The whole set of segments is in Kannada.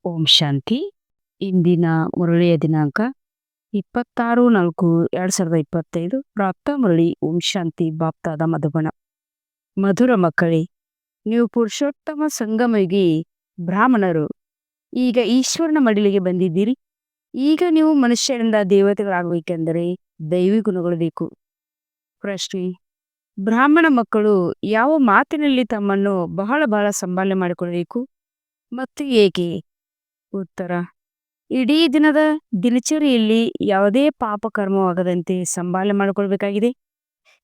ಓಂ ಶಾಂತಿ. ಇಂದಿನ ಮುರಳಿಯ ದಿನಾಂಕ 26/4/2025. ಪ್ರಾಪ್ತ ಮುರಳಿ ಓಂ ಶಾಂತಿ ಬಾಪ್ತಾದ ಮಧುಬನ. ಮಧುರ ಮಕ್ಕಳೇ, ನೀವು ಪುರುಷೋತ್ತಮ ಸಂಗಮಯುಗಿ ಬ್ರಾಹ್ಮಣರು. ಈಗ ಈಶ್ವರನ ಮಡಿಲಿಗೆ ಬಂದಿದ್ದೀರಿ. ಈಗ ನೀವು ಮನುಷ್ಯರಿಂದ ದೇವತೆಗಳಾಗಬೇಕೆಂದರೆ ದೈವಿ ಗುಣಗಳು ಬೇಕು. ಪ್ರಶ್ನೆ: ಬ್ರಾಹ್ಮಣ ಮಕ್ಕಳು ಯಾವ ಮಾತಿನಲ್ಲಿ ತಮ್ಮನ್ನು ಬಹಳ ಬಹಳ ಸಂಭಾಲನೆ ಮಾಡಿಕೊಳ್ಳಬೇಕು ಮತ್ತು ಏಕೆ? ಉತ್ತರ: ಇಡೀ ದಿನದ ದಿನಚರಿಯಲ್ಲಿ ಯಾವುದೇ ಪಾಪ ಕರ್ಮವಾಗದಂತೆ ಸಂಭಾಲನೆ ಮಾಡಿಕೊಳ್ಬೇಕಾಗಿದೆ.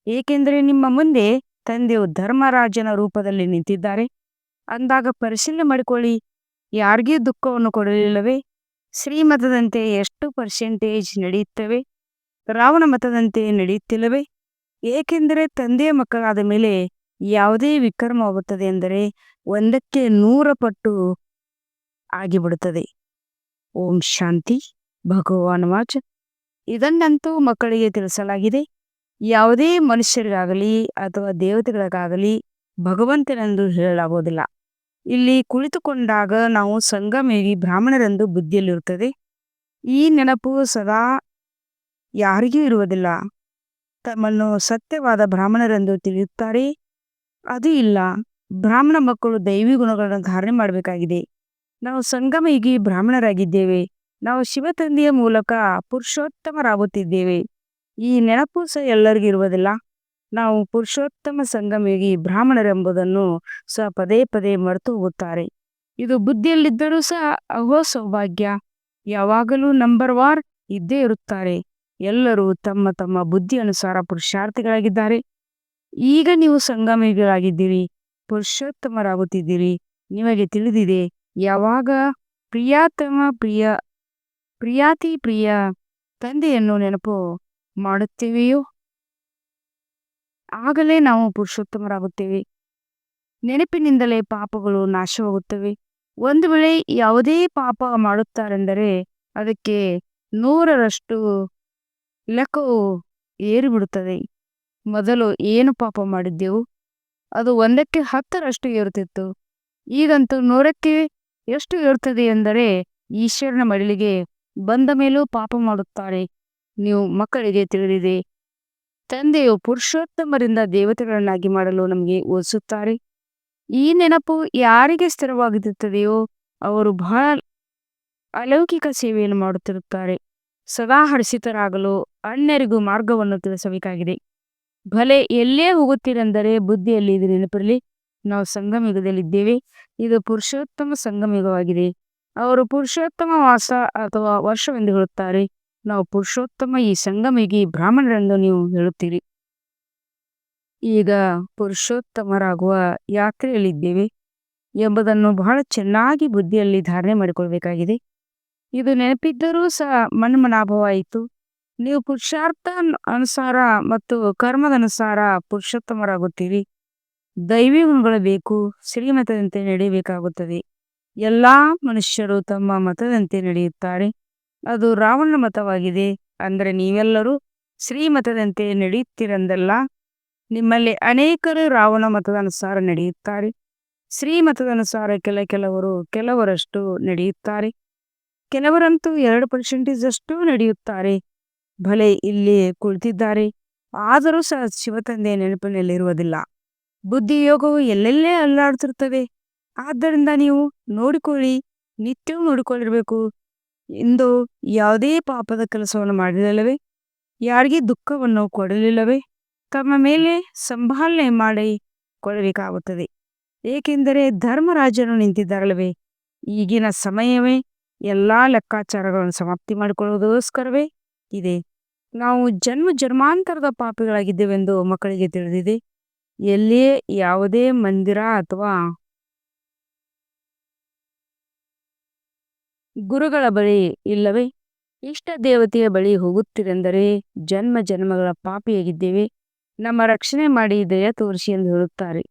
ಏಕೆಂದರೆ ನಿಮ್ಮ ಮುಂದೆ ತಂದೆಯು ಧರ್ಮರಾಜನ ರೂಪದಲ್ಲಿ ನಿಂತಿದ್ದಾರೆ. ಅಂದಾಗ ಪರಿಶೀಲನೆ ಮಾಡಿಕೊಳ್ಳಿ, ಯಾರಿಗೂ ದುಃಖವನ್ನು ಕೊಡಲಿಲ್ಲವೇ? ಶ್ರೀಮತದಂತೆ ಎಷ್ಟು ಪರ್ಸೆಂಟೇಜ್ ನಡೆಯುತ್ತವೆ? ರಾವಣ ಮತದಂತೆ ನಡೆಯುತ್ತಿಲ್ಲವೇ? ಏಕೆಂದರೆ ತಂದೆಯ ಮಕ್ಕಳಾದ ಮೇಲೆ ಯಾವುದೇ ವಿಕರ್ಮವಾಗುತ್ತದೆ ಎಂದರೆ 100ಕ್ಕೆ 100 ಪಟ್ಟು ಆಗಿಬಿಡುತ್ತದೆ. ಓಂ ಶಾಂತಿ. ಭಗವಾನ್ ವಾಚ್: ಇದನ್ನಂತೂ ಮಕ್ಕಳಿಗೆ ತಿಳಿಸಲಾಗಿದೆ. ಯಾವುದೇ ಮನುಷ್ಯರಿಗಾಗಲಿ ಅಥವಾ ದೇವತೆಗಳಿಗಾಗಲಿ ಭಗವಂತನೆಂದು ಹೇಳಲಾಗುವುದಿಲ್ಲ. ಇಲ್ಲಿ ಕುಳಿತುಕೊಂಡಾಗ ನಾವು ಸಂಗಮಯುಗಿ ಬ್ರಾಹ್ಮಣರೆಂದು ಬುದ್ಧಿಯಲ್ಲಿರುತ್ತದೆ. ಈ ನೆನಪು ಸದಾ ಯಾರಿಗೂ ಇರುವುದಿಲ್ಲ. ತಮ್ಮನ್ನು ಸತ್ಯವಾದ ಬ್ರಾಹ್ಮಣರೆಂದು ತಿಳಿಯುತ್ತಾರೆ. ಅದು ಇಲ್ಲ. ಬ್ರಾಹ್ಮಣ ಮಕ್ಕಳು ದೈವಿ ಗುಣಗಳನ್ನು ಧಾರಣೆ ಮಾಡಬೇಕಾಗಿದೆ. ನಾವು ಸಂಗಮಯುಗಿ ಬ್ರಾಹ್ಮಣರಾಗಿದ್ದೇವೆ. ನಾವು ಶಿವ ತಂದೆಯ ಮೂಲಕ ಪುರುಷೋತ್ತಮರಾಗುತ್ತಿದ್ದೇವೆ. ಈ ನೆನಪು ಸಹ ಎಲ್ಲರಿಗೂ ಇರುವುದಿಲ್ಲ. ನಾವು ಪುರುಷೋತ್ತಮ ಸಂಗಮಯುಗಿ ಬ್ರಾಹ್ಮಣರೆಂಬುದನ್ನು ಸಹ ಪದೇ ಪದೇ ಮರೆತು ಹೋಗುತ್ತಾರೆ. ಇದು ಬುದ್ಧಿಯಲ್ಲಿದ್ದರೂ ಸಹ ಅಹೋ ಸೌಭಾಗ್ಯ. ಯಾವಾಗಲೂ ನಂಬರ್ ವಾರ್ ಇದ್ದೇ ಇರುತ್ತಾರೆ. ಎಲ್ಲರೂ ತಮ್ಮ ತಮ್ಮ ಬುದ್ಧಿ ಅನುಸಾರ ಪುರುಷಾರ್ಥಿಗಳಾಗಿದ್ದಾರೆ. ಈಗ ನೀವು ಸಂಗಮಯುಗಿಗಳಾಗಿದ್ದೀರಿ, ಪುರುಷೋತ್ತಮರಾಗುತ್ತಿದ್ದೀರಿ. ನಿಮಗೆ ತಿಳಿದಿದೆ, ಯಾವಾಗ ಪ್ರಿಯಾತಿ ಪ್ರಿಯ ತಂದೆಯನ್ನು ನೆನಪು ಮಾಡುತ್ತೇವೆಯೋ ಆಗಲೇ ನಾವು ಪುರುಷೋತ್ತಮರಾಗುತ್ತೇವೆ. ನೆನಪಿನಿಂದಲೇ ಪಾಪಗಳು ನಾಶವಾಗುತ್ತವೆ. ಒಂದು ವೇಳೆ ಯಾವುದೇ ಪಾಪ ಮಾಡುತ್ತಾರೆಂದರೆ ಅದಕ್ಕೆ 100ರಷ್ಟು ಲೆಕ್ಕವು ಏರಿಬಿಡುತ್ತದೆ. ಮೊದಲು ಏನು ಪಾಪ ಮಾಡಿದ್ದೆವು ಅದು 1ಕ್ಕೆ 10ರಷ್ಟು ಏರುತ್ತಿತ್ತು. ಈಗಂತೂ 100ಕ್ಕೆ ಎಷ್ಟು ಏರುತ್ತದೆ ಎಂದರೆ ಈಶ್ವರನ ಮಡಿಲಿಗೆ ಬಂದ ಮೇಲೂ ಪಾಪ ಮಾಡುತ್ತಾರೆ. ನೀವು ಮಕ್ಕಳಿಗೆ ತಿಳಿದಿದೆ, ತಂದೆಯು ಪುರುಷೋತ್ತಮರಿಂದ ದೇವತೆಗಳನ್ನಾಗಿ ಮಾಡಲು ನಮಗೆ ಓದಿಸುತ್ತಾರೆ. ಈ ನೆನಪು ಯಾರಿಗೆ ಸ್ಥಿರವಾಗಿರುತ್ತದೆಯೋ ಅವರು ಬಹಳ ಅಲೌಕಿಕ ಸೇವೆಯನ್ನು ಮಾಡುತ್ತಿರುತ್ತಾರೆ. ಸದಾ ಹರ್ಷಿತರಾಗಲು ಅನ್ಯರಿಗೂ ಮಾರ್ಗವನ್ನು ತಿಳಿಸಬೇಕಾಗಿದೆ. ಭಲೆ ಎಲ್ಲೇ ಹೋಗುತ್ತೀರೆಂದರೆ ಬುದ್ಧಿಯಲ್ಲಿ ಇದು ನೆನಪಿರಲಿ, ನಾವು ಸಂಗಮಯುಗದಲ್ಲಿದ್ದೇವೆ. ಇದು ಪುರುಷೋತ್ತಮ ಸಂಗಮಯುಗವಾಗಿದೆ. ಅವರು ಪುರುಷೋತ್ತಮ ವಾಸ ಅಥವಾ ವರ್ಷವೆಂದು ಹೇಳುತ್ತಾರೆ. ನಾವು ಪುರುಷೋತ್ತಮ ಈ ಸಂಗಮಯುಗಿ ಬ್ರಾಹ್ಮಣರೆಂದು ನೀವು ಹೇಳುತ್ತೀರಿ. ಈಗ ಪುರುಷೋತ್ತಮರಾಗುವ ಯಾತ್ರೆಯಲ್ಲಿದ್ದೇವೆ ಎಂಬುದನ್ನು ಬಹಳ ಚೆನ್ನಾಗಿ ಬುದ್ಧಿಯಲ್ಲಿ ಧಾರಣೆ ಮಾಡಿಕೊಳ್ಬೇಕಾಗಿದೆ. ಇದು ನೆನಪಿದ್ದರೂ ಸಹ ಮನ್ಮನಾಭವಾಯಿತು. ನೀವು ಪುರುಷಾರ್ಥ ಅನುಸಾರ ಮತ್ತು ಕರ್ಮದ ಅನುಸಾರ ಪುರುಷೋತ್ತಮರಾಗುತ್ತೀರಿ. ದೈವಿ ಗುಣಗಳು ಬೇಕು. ಶ್ರೀಮತದಂತೆ ನಡೆಯಬೇಕಾಗುತ್ತದೆ. ಎಲ್ಲಾ ಮನುಷ್ಯರು ತಮ್ಮ ಮತದಂತೆ ನಡೆಯುತ್ತಾರೆ. ಅದು ರಾವಣನ ಮತವಾಗಿದೆ. ಅಂದರೆ ನೀವೆಲ್ಲರೂ ಶ್ರೀಮತದಂತೆ ನಡೆಯುತ್ತೀರೆಂದಲ್ಲ. ನಿಮ್ಮಲ್ಲಿ ಅನೇಕರು ರಾವಣ ಮತದ ಅನುಸಾರ ನಡೆಯುತ್ತಾರೆ. ಶ್ರೀಮತದ ಅನುಸಾರ ಕೆಲವರಷ್ಟು ನಡೆಯುತ್ತಾರೆ. ಕೆಲವರಂತೂ 2% ನಡೆಯುತ್ತಾರೆ. ಭಲೆ ಇಲ್ಲಿ ಕುಳಿತಿದ್ದಾರೆ, ಆದರೂ ಸಹ ಶಿವತಂದೆಯ ನೆನಪಿನಲ್ಲಿರುವುದಿಲ್ಲ. ಬುದ್ಧಿಯೋಗವು ಎಲ್ಲೆಲ್ಲೇ ಅಲ್ಲಾಡುತ್ತಿರುತ್ತದೆ. ಆದ್ದರಿಂದ ನೀವು ನೋಡಿಕೊಳ್ಳಿ, ನಿತ್ಯವೂ ನೋಡಿಕೊಳ್ಳಿರಬೇಕು. ಇಂದು ಯಾವುದೇ ಪಾಪದ ಕೆಲಸವನ್ನು ಮಾಡಲಿಲ್ಲವೇ? ಯಾರಿಗೆ ದುಃಖವನ್ನು ಕೊಡಲಿಲ್ಲವೇ? ತಮ್ಮ ಮೇಲೆ ಸಂಭಾಲನೆ ಮಾಡಿಕೊಳ್ಳಬೇಕಾಗುತ್ತದೆ. ಏಕೆಂದರೆ ಧರ್ಮರಾಜನು ನಿಂತಿದ್ದಾರಲ್ಲವೇ? ಈಗಿನ ಸಮಯವೇ ಎಲ್ಲ ಲೆಕ್ಕಾಚಾರಗಳನ್ನು ಸಮಾಪ್ತಿ ಮಾಡಿಕೊಳ್ಳುವುದಕ್ಕೋಸ್ಕರವೇ ಇದೆ. ನಾವು ಜನ್ಮಾಂತರದ ಪಾಪಿಗಳಾಗಿದ್ದೇವೆಂದು ಮಕ್ಕಳಿಗೆ ತಿಳಿದಿದೆ. ಎಲ್ಲಿಯೇ ಯಾವುದೇ ಮಂದಿರ ಅಥವಾ ಗುರುಗಳ ಬಳಿ ಇಲ್ಲವೇ? ಇಷ್ಟ ದೇವತೆಯ ಬಳಿ ಹೋಗುತ್ತೀರೆಂದರೆ ಜನ್ಮಗಳ ಪಾಪಿಯಾಗಿದ್ದೇವೆ, ನಮ್ಮ ರಕ್ಷಣೆ ಮಾಡಿ ದಯ ತೋರಿಸಿ ಎಂದು ಹೇಳುತ್ತಾರೆ.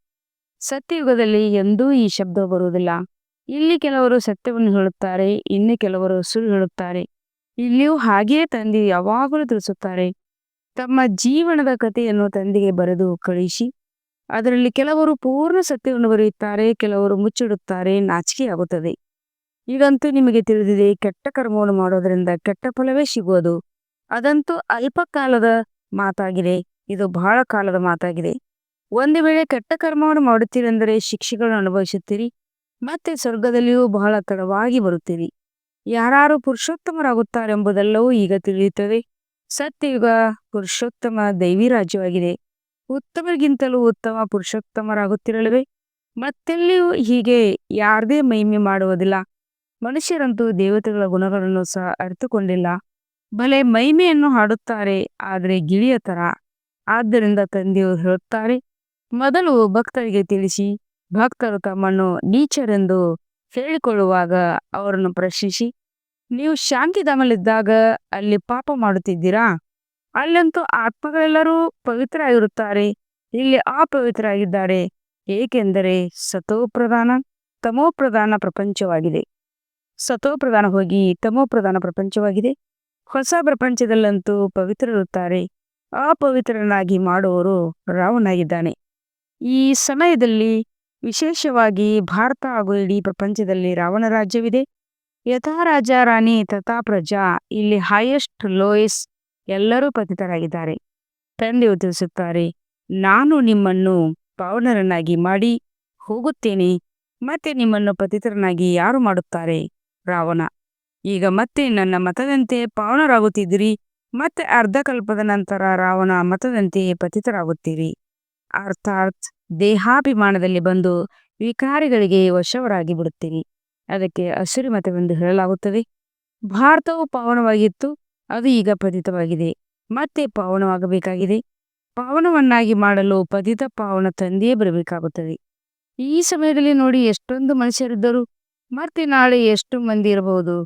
ಸತ್ಯಯುಗದಲ್ಲಿ ಎಂದೂ ಈ ಶಬ್ದ ಬರುವುದಿಲ್ಲ. ಇಲ್ಲಿ ಕೆಲವರು ಸತ್ಯವನ್ನು ಹೇಳುತ್ತಾರೆ, ಇನ್ನು ಕೆಲವರು ಸುಳ್ಳು ಹೇಳುತ್ತಾರೆ. ಇಲ್ಲಿಯೂ ಹಾಗೆಯೇ ತಂದೆ ಯಾವಾಗಲೂ ತಿಳಿಸುತ್ತಾರೆ. ತಮ್ಮ ಜೀವನದ ಕಥೆಯನ್ನು ತಂದೆಗೆ ಬರೆದು ಕಳಿಸಿ. ಅದರಲ್ಲಿ ಕೆಲವರು ಪೂರ್ಣ ಸತ್ಯವನ್ನು ಬರೆಯುತ್ತಾರೆ, ಕೆಲವರು ಮುಚ್ಚಿಡುತ್ತಾರೆ. ನಾಚಿಕೆಯಾಗುತ್ತದೆ. ಈಗಂತೂ ನಿಮಗೆ ತಿಳಿದಿದೆ, ಕೆಟ್ಟ ಕರ್ಮವನ್ನು ಮಾಡೋದರಿಂದ ಕೆಟ್ಟ ಫಲವೇ ಸಿಗುವುದು. ಅದಂತೂ ಅಲ್ಪ ಕಾಲದ ಮಾತಾಗಿದೆ. ಇದು ಬಹಳ ಕಾಲದ ಮಾತಾಗಿದೆ. ಒಂದು ವೇಳೆ ಕೆಟ್ಟ ಕರ್ಮವನ್ನು ಮಾಡುತ್ತೀರೆಂದರೆ ಶಿಕ್ಷೆಗಳನ್ನು ಅನುಭವಿಸುತ್ತೀರಿ. ಮತ್ತೆ ಸ್ವರ್ಗದಲ್ಲಿಯೂ ಬಹಳ ತಡವಾಗಿ ಬರುತ್ತೀರಿ. ಯಾರು ಪುರುಷೋತ್ತಮರಾಗುತ್ತಾರೆಂಬುದೆಲ್ಲವೂ ಈಗ ತಿಳಿಯುತ್ತದೆ. ಸತ್ಯಯುಗ ಪುರುಷೋತ್ತಮ ದೈವಿ ರಾಜ್ಯವಾಗಿದೆ. ಉತ್ತಮರಿಗಿಂತಲೂ ಉತ್ತಮ ಪುರುಷೋತ್ತಮರಾಗುತ್ತಿರಲಿವೆ. ಮತ್ತೆಲ್ಲಿಯೂ ಹೀಗೆ ಯಾರದೇ ಮಹಿಮೆ ಮಾಡುವುದಿಲ್ಲ. ಮನುಷ್ಯರಂತೂ ದೇವತೆಗಳ ಗುಣಗಳನ್ನು ಸಹ ಅರಿತುಕೊಂಡಿಲ್ಲ. ಬಲೆ ಮಹಿಮೆಯನ್ನು ಹಾಡುತ್ತಾರೆ, ಆದರೆ ಗಿಳಿಯ ತರ. ಆದ್ದರಿಂದ ತಂದೆಯು ಹೇಳುತ್ತಾರೆ, ಮೊದಲು ಭಕ್ತರಿಗೆ ತಿಳಿಸಿ. ಭಕ್ತರು ತಮ್ಮನ್ನು ನೀಚರೆಂದು ಹೇಳಿಕೊಳ್ಳುವಾಗ ಅವರನ್ನು ಪ್ರಶ್ನಿಸಿ, ನೀವು ಶಾಂತಿಧಾಮದಲ್ಲಿದ್ದಾಗ ಅಲ್ಲಿ ಪಾಪ ಮಾಡುತ್ತಿದ್ದೀರಾ? ಅಲ್ಲಂತೂ ಆತ್ಮಗಳೆಲ್ಲರೂ ಪವಿತ್ರರಾಗಿರುತ್ತಾರೆ, ಇಲ್ಲಿ ಅಪವಿತ್ರರಾಗಿದ್ದಾರೆ. ಏಕೆಂದರೆ ಸತೋಪ್ರಧಾನ ತಮೋಪ್ರಧಾನ ಪ್ರಪಂಚವಾಗಿದೆ. ಸತೋಪ್ರಧಾನ ಹೋಗಿ ತಮೋಪ್ರಧಾನ ಪ್ರಪಂಚವಾಗಿದೆ. ಹೊಸ ಪ್ರಪಂಚದಲ್ಲಂತೂ ಪವಿತ್ರರಿರುತ್ತಾರೆ, ಅಪವಿತ್ರನಾಗಿ ಮಾಡುವವರು ರಾವಣನಾಗಿದ್ದಾನೆ. ಈ ಸಮಯದಲ್ಲಿ ವಿಶೇಷವಾಗಿ ಭಾರತ ಹಾಗೂ ಇಡೀ ಪ್ರಪಂಚದಲ್ಲಿ ರಾವಣ ರಾಜ್ಯವಿದೆ. ಯಥಾ ರಾಜ ರಾಣಿ ತಥಾ ಪ್ರಜಾ. ಇಲ್ಲಿ ಹೈಯೆಸ್ಟ್ ಲೋಯೆಸ್ಟ್ ಎಲ್ಲರೂ ಪತಿತರಾಗಿದ್ದಾರೆ. ತಂದೆಯು ತಿಳಿಸುತ್ತಾರೆ, ನಾನು ನಿಮ್ಮನ್ನು ಪಾವನರನ್ನಾಗಿ ಮಾಡಿ ಹೋಗುತ್ತೇನೆ. ಮತ್ತೆ ನಿಮ್ಮನ್ನು ಪತಿತರನ್ನಾಗಿ ಯಾರು ಮಾಡುತ್ತಾರೆ? ರಾವಣ. ಈಗ ಮತ್ತೆ ನನ್ನ ಮತದಂತೆ ಪಾವನರಾಗುತ್ತಿದ್ದೀರಿ. ಮತ್ತೆ ಅರ್ಧಕಲ್ಪದ ನಂತರ ರಾವಣ ಮತದಂತೆ ಪತಿತರಾಗುತ್ತೀರಿ. ಅರ್ಥಾತ್ ದೇಹಾಭಿಮಾನದಲ್ಲಿ ಬಂದು ವಿಕಾರಿಗಳಿಗೆ ವಶವರಾಗಿ ಬಿಡುತ್ತೀರಿ. ಅದಕ್ಕೆ ಅಸುರಿ ಮತವೆಂದು ಹೇಳಲಾಗುತ್ತದೆ. ಭಾರತವು ಪಾವನವಾಗಿತ್ತು, ಅದು ಈಗ ಪತಿತವಾಗಿದೆ. ಮತ್ತೆ ಪಾವನವಾಗಬೇಕಾಗಿದೆ. ಪಾವನವನ್ನಾಗಿ ಮಾಡಲು ಪತಿತ ಪಾವನ ತಂದೆಯೇ ಬರಬೇಕಾಗುತ್ತದೆ. ಈ ಸಮಯದಲ್ಲಿ ನೋಡಿ, ಎಷ್ಟೊಂದು ಮನುಷ್ಯರಿದ್ದರು. ಮತ್ತೆ ನಾಳೆ ಎಷ್ಟು ಮಂದಿ ಇರಬಹುದು.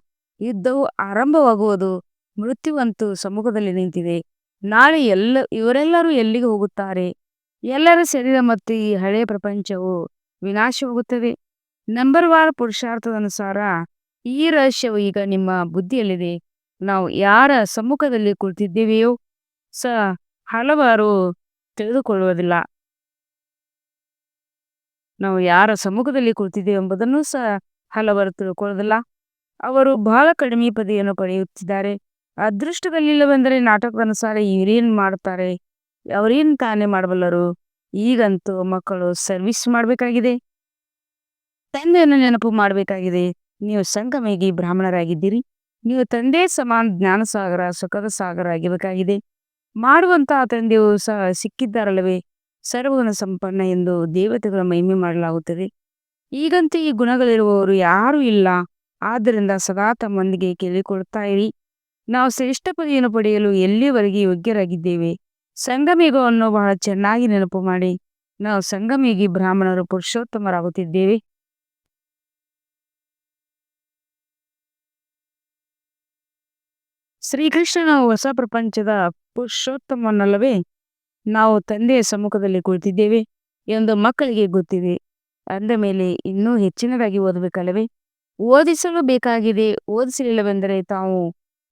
ಯುದ್ಧವು ಆರಂಭವಾಗುವುದು. ಮೃತ್ಯುವಂತೂ ಸಮ್ಮುಖದಲ್ಲಿ ನಿಂತಿದೆ. ನಾಳೆ ಇವರೆಲ್ಲರೂ ಎಲ್ಲಿಗೆ ಹೋಗುತ್ತಾರೆ? ಎಲ್ಲರ ಶರೀರ ಮತ್ತು ಈ ಹಳೆಯ ಪ್ರಪಂಚವು ವಿನಾಶವಾಗುತ್ತದೆ. ನಂಬರ್ 1 ಪುರುಷಾರ್ಥದ ಅನುಸಾರ ಈ ರಹಸ್ಯವು ಈಗ ನಿಮ್ಮ ಬುದ್ಧಿಯಲ್ಲಿದೆ. ನಾವು ಯಾರ ಸಮ್ಮುಖದಲ್ಲಿ ಕುಳಿತಿದ್ದೇವೆಯೋ ಹಲವಾರು ತಿಳಿದುಕೊಳ್ಳುವುದಿಲ್ಲ. ನಾವು ಯಾರ ಸಮ್ಮುಖದಲ್ಲಿ ಕುಳಿತಿದ್ದೇವೆ ಎಂಬುದನ್ನು ಸಹ ಹಲವರು ತಿಳ್ಕೊಳ್ಳೋದಿಲ್ಲ. ಅವರು ಬಹಳ ಕಡಿಮೆ ಪದವಿಯನ್ನು ಪಡೆಯುತ್ತಿದ್ದಾರೆ. ಅದೃಷ್ಟದಲ್ಲಿಲ್ಲವೆಂದರೆ ನಾಟಕದ ಅನುಸಾರ ಇವರೇನು ಮಾಡ್ತಾರೆ, ಅವರೇನು ತಾನೇ ಮಾಡಬಲ್ಲರು. ಈಗಂತೂ ಮಕ್ಕಳು ಸರ್ವಿಸ್ ಮಾಡಬೇಕಾಗಿದೆ, ತಂದೆಯನ್ನು ನೆನಪು ಮಾಡಬೇಕಾಗಿದೆ. ನೀವು ಸಂಗಮೇಗಿ ಬ್ರಾಹ್ಮಣರಾಗಿದ್ದೀರಿ. ನೀವು ತಂದೆ ಸಮಾನ ಜ್ಞಾನ ಸಾಗರ, ಸುಖದ ಸಾಗರ ಆಗಿರಬೇಕಾಗಿದೆ. ಮಾಡುವಂತಹ ತಂದೆಯು ಸಹ ಸಿಕ್ಕಿದ್ದಾರಲ್ಲವೇ, ಸರ್ವಗುಣ ಸಂಪನ್ನ ಎಂದು ದೇವತೆಗಳ ಮಹಿಮೆ ಮಾಡಲಾಗುತ್ತದೆ. ಈಗಂತೂ ಈ ಗುಣಗಳಿರುವವರು ಯಾರೂ ಇಲ್ಲ. ಆದ್ದರಿಂದ ಸದಾ ತಮ್ಮೊಂದಿಗೆ ಕೇಳಿಕೊಳ್ಳುತ್ತಾ ಇರಿ, ನಾವು ಶ್ರೇಷ್ಠ ಪದವಿಯನ್ನು ಪಡೆಯಲು ಎಲ್ಲಿಯವರೆಗೆ ಯೋಗ್ಯರಾಗಿದ್ದೇವೆ. ಸಂಗಮೇಗವನ್ನು ಬಹಳ ಚೆನ್ನಾಗಿ ನೆನಪು ಮಾಡಿ. ನಾವು ಸಂಗಮೇಗಿ ಬ್ರಾಹ್ಮಣರು ಪುರುಷೋತ್ತಮರಾಗುತ್ತಿದ್ದೇವೆ. ಶ್ರೀಕೃಷ್ಣನ ಹೊಸ ಪ್ರಪಂಚದ ಪುರುಷೋತ್ತಮನಲ್ಲವೇ ನಾವು ತಂದೆಯ ಸಮ್ಮುಖದಲ್ಲಿ ಕುಳಿತಿದ್ದೇವೆ ಎಂದು ಮಕ್ಕಳಿಗೆ ಗೊತ್ತಿದೆ. ಅಂದ ಮೇಲೆ ಇನ್ನೂ ಹೆಚ್ಚಿನದಾಗಿ ಓದಬೇಕಲ್ಲವೇ? ಓದಿಸಲು ಬೇಕಾಗಿದೆ. ಓದಿಸಲಿಲ್ಲವೆಂದರೆ ತಾವು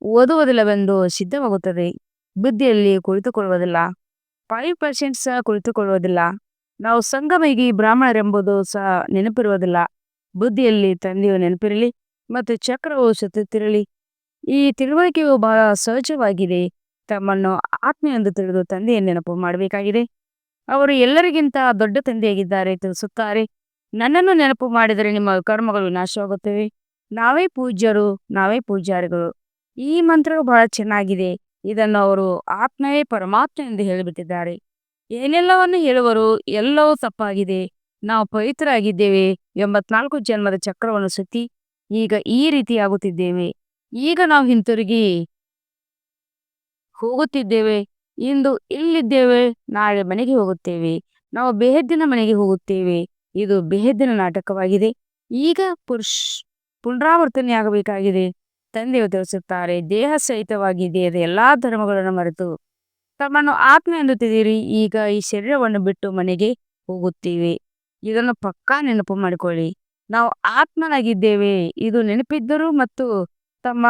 ಓದುವುದಿಲ್ಲವೆಂದು ಸಿದ್ಧವಾಗುತ್ತದೆ. ಬುದ್ಧಿಯಲ್ಲಿ ಕುಳಿತುಕೊಳ್ಳುವುದಿಲ್ಲ. 5% ಸಹ ಕುಳಿತುಕೊಳ್ಳುವುದಿಲ್ಲ. ನಾವು ಸಂಗಮೇಗಿ ಬ್ರಾಹ್ಮಣರೆಂಬುದು ಸಹ ನೆನಪಿರುವುದಿಲ್ಲ. ಬುದ್ಧಿಯಲ್ಲಿ ತಂದೆಯು ನೆನಪಿರಲಿ ಮತ್ತು ಚಕ್ರವು ಸುತ್ತುತ್ತಿರಲಿ. ಈ ತಿಳುವಳಿಕೆಯು ಬಹಳ ಸಹಜವಾಗಿದೆ. ತಮ್ಮನ್ನು ಆತ್ಮ ಎಂದು ತಿಳಿದು ತಂದೆಯನ್ನು ನೆನಪು ಮಾಡಬೇಕಾಗಿದೆ. ಅವರು ಎಲ್ಲರಿಗಿಂತ ದೊಡ್ಡ ತಂದೆಯಾಗಿದ್ದಾರೆ ತಿಳಿಸುತ್ತಾರೆ. ನನ್ನನ್ನು ನೆನಪು ಮಾಡಿದರೆ ನಿಮ್ಮ ಕರ್ಮಗಳು ವಿನಾಶವಾಗುತ್ತವೆ. ನಾವೇ ಪೂಜ್ಯರು, ನಾವೇ ಪೂಜಾರಿಗಳು. ಈ ಮಂತ್ರವು ಬಹಳ ಚೆನ್ನಾಗಿದೆ. ಇದನ್ನು ಅವರು ಆತ್ಮವೇ ಪರಮಾತ್ಮ ಎಂದು ಹೇಳಿಬಿಟ್ಟಿದ್ದಾರೆ. ಏನೆಲ್ಲವನ್ನು ಹೇಳುವರು, ಎಲ್ಲವೂ ತಪ್ಪಾಗಿದೆ. ನಾವು ಪವಿತ್ರರಾಗಿದ್ದೇವೆ. 84 ಜನ್ಮದ ಚಕ್ರವನ್ನು ಸುತ್ತಿ ಈಗ ಈ ರೀತಿ ಆಗುತ್ತಿದ್ದೇವೆ. ಈಗ ನಾವು ಹಿಂತಿರುಗಿ ಹೋಗುತ್ತಿದ್ದೇವೆ. ಇಂದು ಇಲ್ಲಿದ್ದೇವೆ, ನಾಳೆ ಮನೆಗೆ ಹೋಗುತ್ತೇವೆ. ನಾವು ಬೇಹದ್ದಿನ ಮನೆಗೆ ಹೋಗುತ್ತೇವೆ. ಇದು ಬೇಹದ್ದಿನ ನಾಟಕವಾಗಿದೆ. ಈಗ ಪುನರಾವರ್ತನೆಯಾಗಬೇಕಾಗಿದೆ. ತಂದೆಯು ತಿಳಿಸುತ್ತಾರೆ, ದೇಹ ಸಹಿತವಾಗಿ ದೇಹದ ಎಲ್ಲಾ ಧರ್ಮಗಳನ್ನು ಮರೆತು ತಮ್ಮನ್ನು ಆತ್ಮ ಎಂದು ತಿಳಿಯಿರಿ. ಈಗ ಈ ಶರೀರವನ್ನು ಬಿಟ್ಟು ಮನೆಗೆ ಹೋಗುತ್ತೇವೆ. ಇದನ್ನು ಪಕ್ಕಾ ನೆನಪು ಮಾಡಿಕೊಳ್ಳಿ. ನಾವು ಆತ್ಮನಾಗಿದ್ದೇವೆ. ಇದು ನೆನಪಿದ್ದರೂ ಮತ್ತು ತಮ್ಮ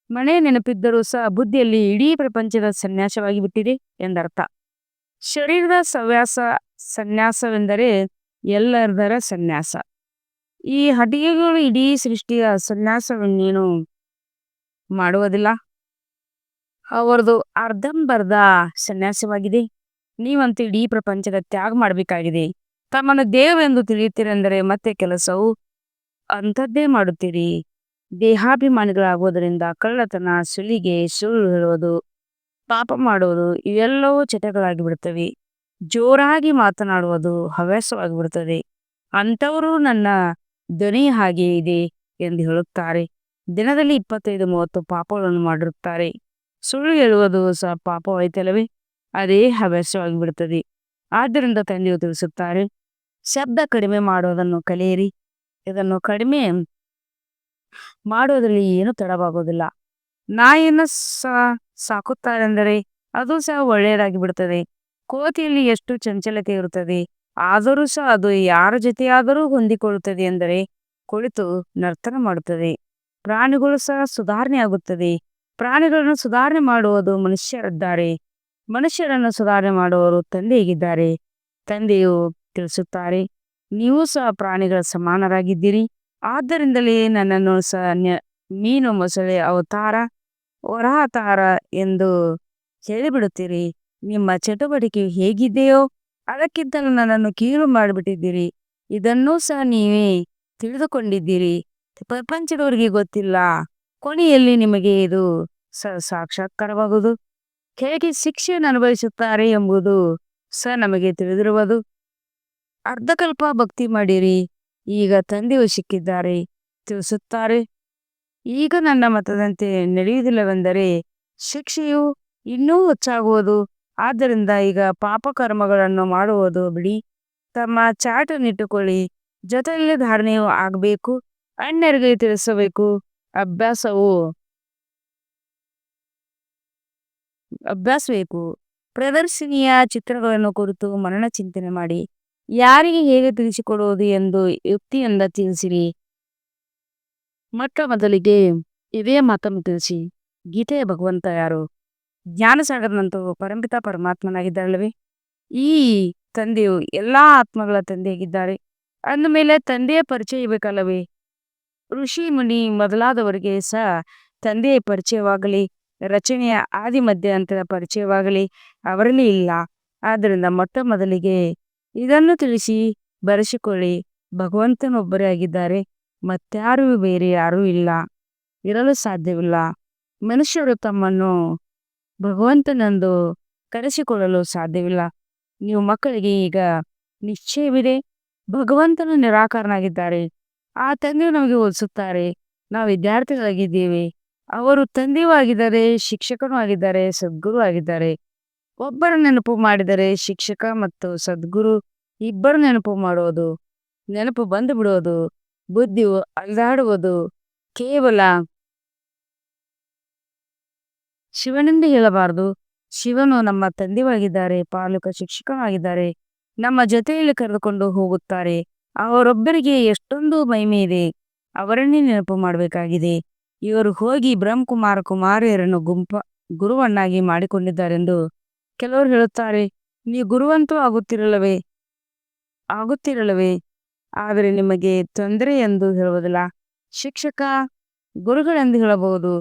ಮನೆ ನೆನಪಿದ್ದರೂ ಸಹ ಬುದ್ಧಿಯಲ್ಲಿ ಇಡೀ ಪ್ರಪಂಚದ ಸನ್ಯಾಸವಾಗಿ ಬಿಟ್ಟಿದೆ ಎಂದರ್ಥ. ಶರೀರದ ಸನ್ಯಾಸವೆಂದರೆ ಎಲ್ಲದರ ಸನ್ಯಾಸ. ಈ ಹಟಿಕೆಗಳು ಇಡೀ ಸೃಷ್ಟಿಯ ಸನ್ಯಾಸವನ್ನೇನು ಮಾಡುವುದಿಲ್ಲ. ಅವರದು ಅರ್ಧಂಬರ್ಧ ಸನ್ಯಾಸವಾಗಿದೆ. ನೀವಂತೂ ಇಡೀ ಪ್ರಪಂಚದ ತ್ಯಾಗ ಮಾಡಬೇಕಾಗಿದೆ. ತಮ್ಮನ್ನು ದೇವರೆಂದು ತಿಳಿಯುತ್ತೀರೆಂದರೆ ಮತ್ತೆ ಕೆಲಸವು ಅಂಥದ್ದೇ ಮಾಡುತ್ತೀರಿ. ದೇಹಾಭಿಮಾನಿಗಳಾಗುವುದರಿಂದ ಕಳ್ಳತನ, ಸುಲಿಗೆ, ಸುಳ್ಳು ಹೇಳುವುದು, ಪಾಪ ಮಾಡುವುದು ಇವೆಲ್ಲವೂ ಚಟಗಳಾಗಿ ಬಿಡುತ್ತವೆ. ಜೋರಾಗಿ ಮಾತನಾಡುವುದು ಹವ್ಯಾಸವಾಗಿ ಬಿಡುತ್ತದೆ. ಅಂಥವರು ನನ್ನ ಧ್ವನಿ ಹಾಗೆ ಇದೆ ಎಂದು ಹೇಳುತ್ತಾರೆ. ದಿನದಲ್ಲಿ 25-30 ಪಾಪಗಳನ್ನು ಮಾಡಿರುತ್ತಾರೆ. ಸುಳ್ಳು ಹೇಳುವುದು ಸಹ ಪಾಪವಾಯಿತಲ್ಲವೇ? ಅದೇ ಹವ್ಯಾಸವಾಗಿ ಬಿಡುತ್ತದೆ. ಆದ್ದರಿಂದ ತಂದೆಯು ತಿಳಿಸುತ್ತಾರೆ, ಶಬ್ದ ಕಡಿಮೆ ಮಾಡುವುದನ್ನು ಕಲಿಯಿರಿ. ಇದನ್ನು ಕಡಿಮೆ ಮಾಡೋದ್ರಲ್ಲಿ ಏನು ತಡವಾಗೋದಿಲ್ಲ. ನಾಯಿಯನ್ನು ಸಹ ಸಾಕುತ್ತಾರೆಂದರೆ ಅದು ಸಹ ಒಳ್ಳೆಯದಾಗಿ ಬಿಡುತ್ತದೆ. ಕೋತಿಯಲ್ಲಿ ಎಷ್ಟು ಚಂಚಲತೆ ಇರುತ್ತದೆ, ಆದರೂ ಸಹ ಅದು ಯಾರ ಜೊತೆಯಾದರೂ ಹೊಂದಿಕೊಳ್ಳುತ್ತದೆ ಎಂದರೆ ಕುಳಿತು ನರ್ತನ ಮಾಡುತ್ತದೆ. ಪ್ರಾಣಿಗಳು ಸಹ ಸುಧಾರಣೆ ಆಗುತ್ತದೆ. ಪ್ರಾಣಿಗಳನ್ನು ಸುಧಾರಣೆ ಮಾಡುವುದು ಮನುಷ್ಯರಿದ್ದಾರೆ. ಮನುಷ್ಯರನ್ನು ಸುಧಾರಣೆ ಮಾಡುವವರು ತಂದೆಯಾಗಿದ್ದಾರೆ. ತಂದೆಯು ತಿಳಿಸುತ್ತಾರೆ, ನೀವು ಸಹ ಪ್ರಾಣಿಗಳ ಸಮಾನರಾಗಿದ್ದೀರಿ. ಆದ್ದರಿಂದಲೇ ನನ್ನನ್ನು ಸಹ ಮೀನು, ಮೊಸಳೆ ಅವತಾರ, ವರಾಹತಾರ ಎಂದು ಹೇಳಿಬಿಡುತ್ತೀರಿ. ನಿಮ್ಮ ಚಟುವಟಿಕೆಯು ಹೇಗಿದೆಯೋ ಅದಕ್ಕಿಂತಲೂ ನನ್ನನ್ನು ಕೀಳು ಮಾಡಿಬಿಟ್ಟಿದ್ದೀರಿ. ಇದನ್ನೂ ಸಹ ನೀವೇ ತಿಳಿದುಕೊಂಡಿದ್ದೀರಿ. ಪ್ರಪಂಚದವರಿಗೆ ಗೊತ್ತಿಲ್ಲ. ಕೊನೆಯಲ್ಲಿ ನಿಮಗೆ ಇದು ಸಾಕ್ಷಾತ್ಕಾರವಾಗುವುದು. ಹೇಗೆ ಶಿಕ್ಷೆಯನ್ನು ಅನುಭವಿಸುತ್ತಾರೆ ಎಂಬುದು ಸಹ ನಮಗೆ ತಿಳಿದಿರುವುದು. ಅರ್ಧಕಲ್ಪ ಭಕ್ತಿ ಮಾಡಿರಿ, ಈಗ ತಂದೆಯು ಸಿಕ್ಕಿದ್ದಾರೆ ತಿಳಿಸುತ್ತಾರೆ. ಈಗ ನನ್ನ ಮತದಂತೆ ನಡೆಯುವುದಿಲ್ಲವೆಂದರೆ ಶಿಕ್ಷೆಯು ಇನ್ನೂ ಹೆಚ್ಚಾಗುವುದು. ಆದ್ದರಿಂದ ಈಗ ಪಾಪಕರ್ಮಗಳನ್ನು ಮಾಡುವುದು ಬಿಡಿ. ತಮ್ಮ ಚಾಟನ್ನಿಟ್ಟುಕೊಳ್ಳಿ. ಜೊತೆಯಲ್ಲಿ ಧಾರಣೆಯೂ ಆಗಬೇಕು. ಅನ್ಯರಿಗೆ ತಿಳಿಸಬೇಕು. ಅಭ್ಯಾಸಬೇಕು. ಪ್ರದರ್ಶನೀಯ ಚಿತ್ರಗಳನ್ನು ಕುರಿತು ಮರಣ ಚಿಂತನೆ ಮಾಡಿ. ಯಾರಿಗೆ ಹೇಗೆ ತಿಳಿಸಿಕೊಡುವುದು ಎಂದು ಯುಕ್ತಿಯಿಂದ ತಿಳಿಸಿರಿ. ಮೊಟ್ಟ ಮೊದಲಿಗೆ ಇದೇ ಮಾತನ್ನು ತಿಳಿಸಿ, ಗೀತೆಯ ಭಗವಂತ ಯಾರು? ಜ್ಞಾನಸಾಗರನಂತೂ ಪರಂಪಿತ ಪರಮಾತ್ಮನಾಗಿದ್ದಾರಲ್ಲವೇ? ಈ ತಂದೆಯು ಎಲ್ಲಾ ಆತ್ಮಗಳ ತಂದೆಯಾಗಿದ್ದಾರೆ. ಅಂದಮೇಲೆ ತಂದೆಯ ಪರಿಚಯ ಇರಬೇಕಲ್ಲವೇ? ಋಷಿ ಮುನಿ ಮೊದಲಾದವರಿಗೆ ಸಹ ತಂದೆಯ ಪರಿಚಯವಾಗಲಿ, ರಚನೆಯ ಆದಿ ಮಧ್ಯಾಂತರ ಪರಿಚಯವಾಗಲಿ ಅವರಲ್ಲಿ ಇಲ್ಲ. ಆದ್ದರಿಂದ ಮೊಟ್ಟ ಮೊದಲಿಗೆ ಇದನ್ನು ತಿಳಿಸಿ ಬರೆಸಿಕೊಳ್ಳಿ. ಭಗವಂತನೊಬ್ಬರೇ ಆಗಿದ್ದಾರೆ. ಮತ್ಯಾರೂ ಬೇರೆ ಯಾರೂ ಇಲ್ಲ, ಇರಲು ಸಾಧ್ಯವಿಲ್ಲ. ಮನುಷ್ಯರು ತಮ್ಮನ್ನು ಭಗವಂತನೆಂದು ಕರೆಸಿಕೊಳ್ಳಲು ಸಾಧ್ಯವಿಲ್ಲ. ನೀವು ಮಕ್ಕಳಿಗೆ ಈಗ ನಿಶ್ಚಯವಿದೆ. ಭಗವಂತನು ನಿರಾಕಾರನಾಗಿದ್ದಾರೆ. ಆ ತಂದೆಯು ನಮಗೆ ಹೋಲಿಸುತ್ತಾರೆ. ನಾವು ವಿದ್ಯಾರ್ಥಿಗಳಾಗಿದ್ದೇವೆ. ಅವರು ತಂದೆಯೂ ಆಗಿದ್ದಾರೆ, ಶಿಕ್ಷಕನೂ ಆಗಿದ್ದಾರೆ, ಸದ್ಗುರು ಆಗಿದ್ದಾರೆ. ಒಬ್ಬರ ನೆನಪು ಮಾಡಿದರೆ ಶಿಕ್ಷಕ ಮತ್ತು ಸದ್ಗುರು ಇಬ್ಬರು ನೆನಪು ಮಾಡೋದು, ನೆನಪು ಬಂದು ಬಿಡೋದು, ಬುದ್ಧಿಯು ಅಲ್ದಾಡುವುದು. ಕೇವಲ ಶಿವನೆಂದು ಹೇಳಬಾರದು. ಶಿವನು ನಮ್ಮ ತಂದೆಯಾಗಿದ್ದಾರೆ, ಪಾಲಕ ಶಿಕ್ಷಕನೂ ಆಗಿದ್ದಾರೆ. ನಮ್ಮ ಜೊತೆಯಲ್ಲಿ ಕರೆದುಕೊಂಡು ಹೋಗುತ್ತಾರೆ. ಅವರೊಬ್ಬರಿಗೆ ಎಷ್ಟೊಂದು ಮಹಿಮೆ ಇದೆ. ಅವರನ್ನೇ ನೆನಪು ಮಾಡಬೇಕಾಗಿದೆ. ಇವರು ಹೋಗಿ ಬ್ರಹ್ಮಕುಮಾರ ಕುಮಾರಿಯರನ್ನು ಗುರುವನ್ನಾಗಿ ಮಾಡಿಕೊಂಡಿದ್ದಾರೆಂದು ಕೆಲವರು ಹೇಳುತ್ತಾರೆ. ನೀವು ಗುರುವಂತೂ ಆಗುತ್ತಿರಲವೇ? ಆದರೆ ನಿಮಗೆ ತೊಂದರೆ ಎಂದು ಹೇಳುವುದಿಲ್ಲ. ಶಿಕ್ಷಕ, ಗುರುಗಳೆಂದು ಹೇಳಬಹುದು.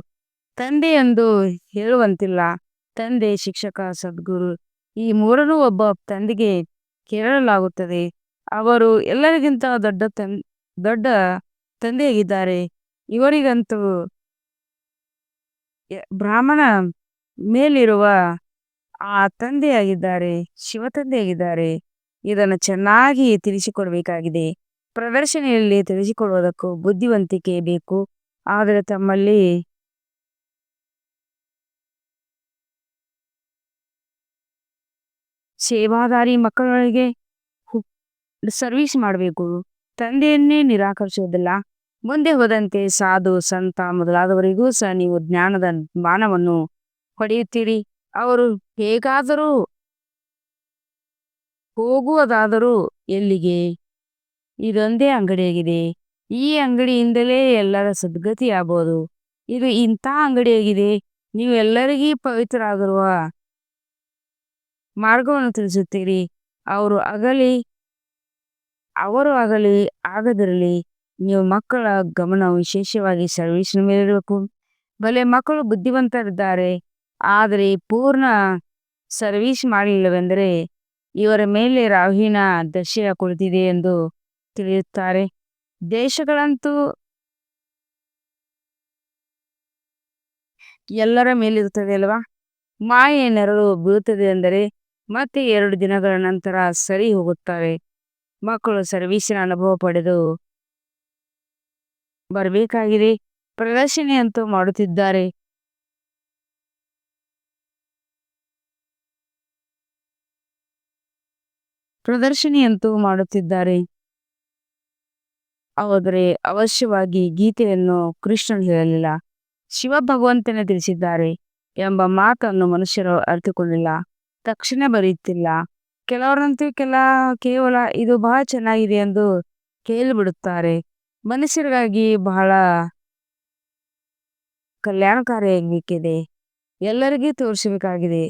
ತಂದೆ ಎಂದು ಹೇಳುವಂತಿಲ್ಲ. ತಂದೆ, ಶಿಕ್ಷಕ, ಸದ್ಗುರು ಈ ಮೂರನ್ನೂ ಒಬ್ಬ ತಂದೆಗೆ ಕೇಳಲಾಗುತ್ತದೆ. ಅವರು ಎಲ್ಲರಿಗಿಂತ ದೊಡ್ಡ ತಂದೆಯಾಗಿದ್ದಾರೆ. ಇವರಿಗಂತೂ ಬ್ರಾಹ್ಮಣ ಮೇಲಿರುವ ಆ ತಂದೆಯಾಗಿದ್ದಾರೆ, ಶಿವ ತಂದೆಯಾಗಿದ್ದಾರೆ. ಇದನ್ನು ಚೆನ್ನಾಗಿ ತಿಳಿಸಿಕೊಡಬೇಕಾಗಿದೆ. ಪ್ರದರ್ಶನೆಯಲ್ಲಿ ತಿಳಿಸಿಕೊಡುವುದಕ್ಕೂ ಬುದ್ಧಿವಂತಿಕೆ ಬೇಕು. ಆದರೆ ತಮ್ಮಲ್ಲಿ ಸೇವಾದಾರಿ ಮಕ್ಕಳಿಗೆ ಸರ್ವಿಸ್ ಮಾಡಬೇಕು. ತಂದೆಯನ್ನೇ ನಿರಾಕರಿಸುವುದಿಲ್ಲ. ಮುಂದೆ ಹೋದಂತೆ ಸಾಧು, ಸಂತ ಮೊದಲಾದವರಿಗೂ ಸಹ ನೀವು ಜ್ಞಾನದ ಬಾಣವನ್ನು ಹೊಡೆಯುತ್ತೀರಿ. ಅವರು ಹೇಗಾದರೂ ಹೋಗುವುದಾದರೂ ಎಲ್ಲಿಗೆ? ಇದೊಂದೇ ಅಂಗಡಿಯಾಗಿದೆ. ಈ ಅಂಗಡಿಯಿಂದಲೇ ಎಲ್ಲರ ಸದ್ಗತಿಯಾಗಬಹುದು. ಇದು ಇಂಥ ಅಂಗಡಿಯಾಗಿದೆ. ನೀವು ಎಲ್ಲರಿಗೂ ಪವಿತ್ರರಾಗಿರುವ ಮಾರ್ಗವನ್ನು ತಿಳಿಸುತ್ತೀರಿ. ಅವರು ಆಗಲಿ ಆಗದಿರಲಿ ನೀವು ಮಕ್ಕಳ ಗಮನ ವಿಶೇಷವಾಗಿ ಸರ್ವಿಸ್ನ ಮೇಲಿರಬೇಕು. ಭಲೆ ಮಕ್ಕಳು ಬುದ್ಧಿವಂತರಿದ್ದಾರೆ, ಆದರೆ ಪೂರ್ಣ ಸರ್ವಿಸ್ ಮಾಡಲಿಲ್ಲವೆಂದರೆ ಇವರ ಮೇಲೆ ರಾಹುವಿನ ದರ್ಶನ ಕುಳಿತಿದೆ ಎಂದು ತಿಳಿಯುತ್ತಾರೆ. ದೇಶಗಳಂತೂ ಎಲ್ಲರ ಮೇಲಿರುತ್ತದೆ ಅಲ್ವಾ? ಮಾಯೆಯ ನೆರಳು ಬೀಳುತ್ತದೆ ಅಂದರೆ ಮತ್ತೆ 2 ದಿನಗಳ ನಂತರ ಸರಿ ಹೋಗುತ್ತವೆ. ಮಕ್ಕಳು ಸರ್ವೀಸಿನ ಅನುಭವ ಪಡೆದು ಬರಬೇಕಾಗಿದೆ. ಪ್ರದರ್ಶನೆಯಂತೂ ಮಾಡುತ್ತಿದ್ದಾರೆ. ಪ್ರದರ್ಶನಿಯಂತೂ ಮಾಡುತ್ತಿದ್ದಾರೆ. ಆದರೆ ಅವಶ್ಯವಾಗಿ ಗೀತೆಯನ್ನು ಕೃಷ್ಣನು ಹೇಳಲಿಲ್ಲ, ಶಿವ ಭಗವಂತನೇ ತಿಳಿಸಿದ್ದಾರೆ ಎಂಬ ಮಾತನ್ನು ಮನುಷ್ಯರು ಅರಿತುಕೊಳ್ಳಿಲ್ಲ, ತಕ್ಷಣ ಬರೆಯುತ್ತಿಲ್ಲ. ಕೆಲವರಂತೂ ಕೇವಲ ಇದು ಬಹಳ ಚೆನ್ನಾಗಿದೆ ಎಂದು ಕೇಳಿಬಿಡುತ್ತಾರೆ. ಮನುಷ್ಯರಿಗಾಗಿ ಬಹಳ ಕಲ್ಯಾಣಕಾರಿಯಾಗಬೇಕಿದೆ, ಎಲ್ಲರಿಗೂ ತೋರಿಸಬೇಕಾಗಿದೆ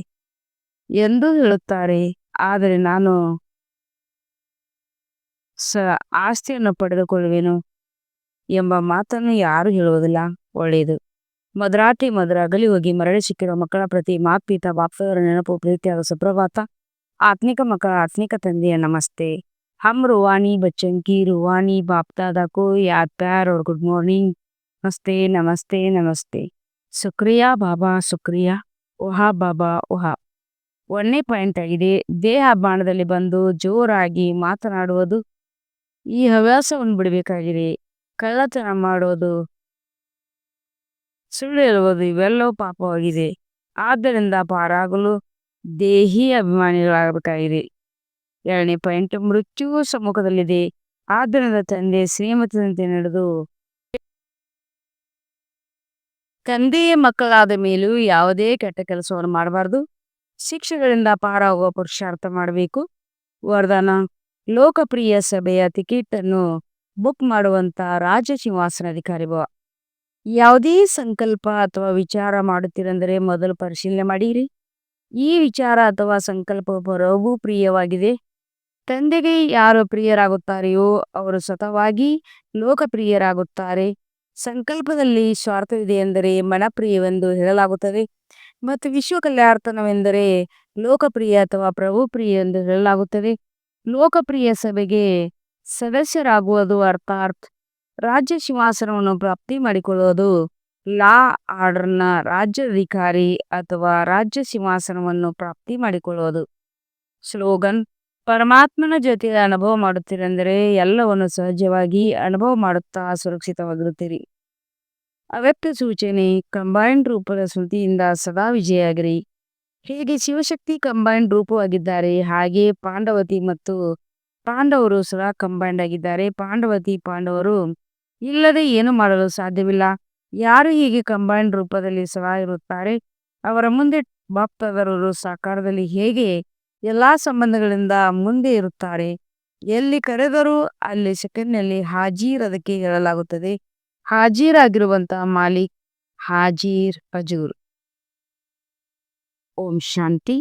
ಎಂದು ಹೇಳುತ್ತಾರೆ. ಆದರೆ ನಾನು ಆಸ್ತಿಯನ್ನು ಪಡೆದುಕೊಳ್ಳುವೆನು ಎಂಬ ಮಾತನ್ನು ಯಾರು ಹೇಳುವುದಿಲ್ಲ. ಒಳ್ಳೆಯದು. ಮಧುರಾತಿ ಮಧುರ ಅಗಲಿ ಹೋಗಿ ಮರಳಿ ಸಿಕ್ಕಿರುವ ಮಕ್ಕಳ ಪ್ರತಿ ಮಾತ್ಪೀತ ಬಾಪ್ತವರ ನೆನಪು ಪ್ರೀತಿಯಾದ ಸುಪ್ರಭಾತ. ಆತ್ಮಿಕ ಮಕ್ಕಳ ಆತ್ಮಿಕ ತಂದೆಯ ನಮಸ್ತೆ. हम रूहानी बच्चों की रूहानी बाप दादा को याद प्यार और गुड मॉर्निंग. नमस्ते नमस्ते नमस्ते. ಶುಕ್ರಿಯಾ ಬಾಬಾ ಶುಕ್ರಿಯಾ. ಓಹಾ ಬಾಬಾ ಓಹಾ. 1ನೇ ಪಾಯಿಂಟ್ ಆಗಿದೆ. ದೇಹ ಬಾಣದಲ್ಲಿ ಬಂದು ಜೋರಾಗಿ ಮಾತನಾಡುವುದು, ಈ ಹವ್ಯಾಸವನ್ನು ಬಿಡಬೇಕಾಗಿದೆ. ಕಳ್ಳತನ ಮಾಡೋದು, ಸುಳ್ಳು ಹೇಳುವುದು ಇವೆಲ್ಲವೂ ಪಾಪವಾಗಿದೆ. ಆದ್ದರಿಂದ ಪಾರಾಗಲು ದೇಹಿ ಅಭಿಮಾನಿಗಳಾಗಬೇಕಾಗಿದೆ. 2ನೇ ಪಾಯಿಂಟ್, ಮೃತ್ಯುವು ಸಮ್ಮುಖದಲ್ಲಿದೆ. ಆದ್ದರಿಂದ ತಂದೆ ಶ್ರೀಮತದಂತೆ ನಡೆದು ತಂದೆಯ ಮಕ್ಕಳಾದ ಮೇಲೂ ಯಾವುದೇ ಕೆಟ್ಟ ಕೆಲಸವನ್ನು ಮಾಡಬಾರದು. ಶಿಕ್ಷೆಗಳಿಂದ ಪಾರಾಗುವ ಪುರುಷಾರ್ಥ ಮಾಡಬೇಕು. ವರದಾನ: ಲೋಕಪ್ರಿಯ ಸಭೆಯ ಟಿಕೆಟ್ ಅನ್ನು ಬುಕ್ ಮಾಡುವಂತ ರಾಜ್ಯ ಸಿಂಹಾಸನಾಧಿಕಾರಿ ಭವ. ಯಾವುದೇ ಸಂಕಲ್ಪ ಅಥವಾ ವಿಚಾರ ಮಾಡುತ್ತೀರೆಂದರೆ ಮೊದಲು ಪರಿಶೀಲನೆ ಮಾಡಿರಿ. ಈ ವಿಚಾರ ಅಥವಾ ಸಂಕಲ್ಪ ಪ್ರಭು ಪ್ರಿಯವಾಗಿದೆ. ತಂದೆಗೆ ಯಾರು ಪ್ರಿಯರಾಗುತ್ತಾರೆಯೋ ಅವರು ಸ್ವತಃವಾಗಿ ಲೋಕಪ್ರಿಯರಾಗುತ್ತಾರೆ. ಸಂಕಲ್ಪದಲ್ಲಿ ಸ್ವಾರ್ಥವಿದೆ ಎಂದರೆ ಮನಪ್ರಿಯವೆಂದು ಹೇಳಲಾಗುತ್ತದೆ ಮತ್ತು ವಿಶ್ವ ಕಲ್ಯಾಣಾರ್ಥವೆಂದರೆ ಲೋಕಪ್ರಿಯ ಅಥವಾ ಪ್ರಭು ಪ್ರಿಯ ಎಂದು ಹೇಳಲಾಗುತ್ತದೆ. ಲೋಕಪ್ರಿಯ ಸಭೆಗೆ ಸದಸ್ಯರಾಗುವುದು ಅರ್ಥಾತ್ ರಾಜ್ಯ ಸಿಂಹಾಸನವನ್ನು ಪ್ರಾಪ್ತಿ ಮಾಡಿಕೊಳ್ಳುವುದು. ಲಾ ಆರ್ಡರ್ನ ರಾಜ್ಯಾಧಿಕಾರಿ ಅಥವಾ ರಾಜ್ಯ ಸಿಂಹಾಸನವನ್ನು ಪ್ರಾಪ್ತಿ ಮಾಡಿಕೊಳ್ಳುವುದು. ಸ್ಲೋಗನ್: ಪರಮಾತ್ಮನ ಜೊತೆ ಅನುಭವ ಮಾಡುತ್ತೀರೆಂದರೆ ಎಲ್ಲವನ್ನು ಸಹಜವಾಗಿ ಅನುಭವ ಮಾಡುತ್ತಾ ಸುರಕ್ಷಿತವಾಗಿರುತ್ತೀರಿ. ಅವ್ಯಕ್ತ ಸೂಚನೆ: ಕಂಬೈನ್ಡ್ ರೂಪದ ಸ್ಮೃತಿಯಿಂದ ಸದಾ ವಿಜಯಿಯಾಗಿರಿ. ಹೇಗೆ ಶಿವಶಕ್ತಿ ಕಂಬೈನ್ಡ್ ರೂಪವಾಗಿದ್ದಾರೆ, ಹಾಗೆ ಪಾಂಡವತಿ ಮತ್ತು ಪಾಂಡವರು ಸದಾ ಕಂಬೈನ್ಡ್ ಆಗಿದ್ದಾರೆ. ಪಾಂಡವರು ಇಲ್ಲದೆ ಏನು ಮಾಡಲು ಸಾಧ್ಯವಿಲ್ಲ. ಯಾರು ಹೀಗೆ ಕಂಬೈನ್ಡ್ ರೂಪದಲ್ಲಿ ಸದಾ ಇರುತ್ತಾರೆ, ಅವರ ಮುಂದೆ ಬಾಪ್ತಾದರವರು ಸಾಕಾರದಲ್ಲಿ ಹೇಗೆ ಎಲ್ಲಾ ಸಂಬಂಧಗಳಿಂದ ಮುಂದೆ ಇರುತ್ತಾರೆ. ಎಲ್ಲಿ ಕರೆದರೂ ಅಲ್ಲಿ ಸೆಕೆಂಡ್ನಲ್ಲಿ ಹಾಜೀರ್. ಅದಕ್ಕೆ ಹೇಳಲಾಗುತ್ತದೆ ಹಾಜೀರಾಗಿರುವಂತಹ ಮಾಲಿಕ್ ಹಾಜೀರ್ ಹಜೂರ್. ಓಂ ಶಾಂತಿ.